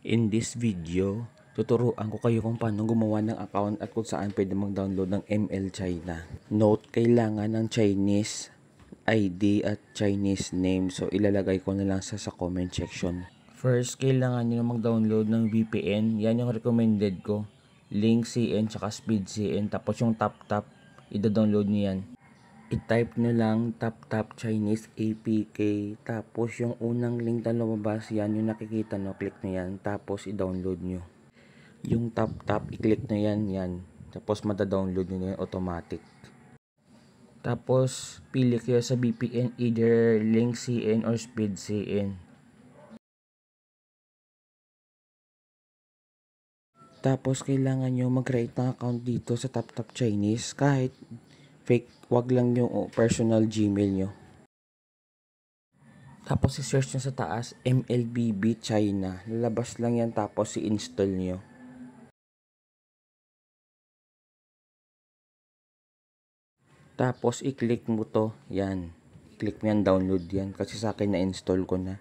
In this video, tuturuan ko kayo kung paano gumawa ng account at kung saan pwede mag-download ng ML China. Note, kailangan ng Chinese ID at Chinese name. So, ilalagay ko na lang sa comment section. First, kailangan nyo na mag-download ng VPN. Yan yung recommended ko. Link CN tsaka Speed CN. Tapos yung tap-tap, ida-download nyo yan. I-type nyo lang tap-tap Chinese APK. Tapos yung unang link na lumabas, yan yung nakikita nyo. Click nyo yan. Tapos i-download nyo. Yung tap-tap, i-click nyo yan. Yan. Tapos mada-download nyo yan automatic. Tapos pili kayo sa VPN, either Link CN or Speed CN. Tapos kailangan nyo mag-create ng account dito sa tap-tap Chinese. Kahit fake, wag lang yung personal Gmail nyo. Tapos i-search nyo sa taas, MLBB China. Lalabas lang yan, tapos i-install nyo. Tapos i-click mo to, yan. Click mo yan, download yan. Kasi sa akin na-install ko na.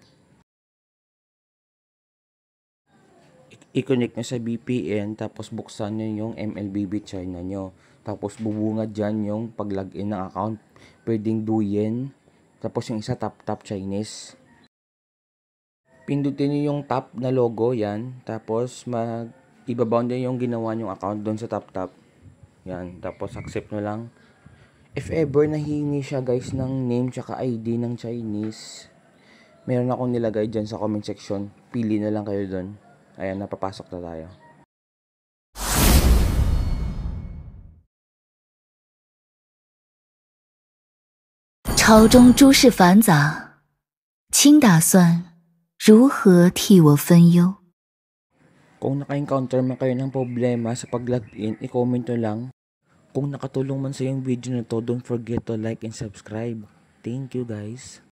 I-connect nyo sa VPN, tapos buksan nyo yung MLBB China nyo. Tapos bubungad dyan yung pag-login ng account. Pwedeng Douyin. Tapos yung isa tap-tap Chinese. Pindutin nyo yung tap na logo, yan. Tapos ibabound nyo yung ginawa nyong account doon sa tap-tap. Yan. Tapos accept nyo lang. If ever nahingi siya guys ng name tsaka ID ng Chinese, meron akong nilagay dyan sa comment section. Pili na lang kayo doon. Ayan, napapasok na tayo. 朝中诸事繁杂，卿打算如何替我分忧？ Kung naka-encounter man kayo ng problema sa pag-login, i-comment nyo lang. Kung nakatulong man sa yung video na to, don't forget to like and subscribe. Thank you guys.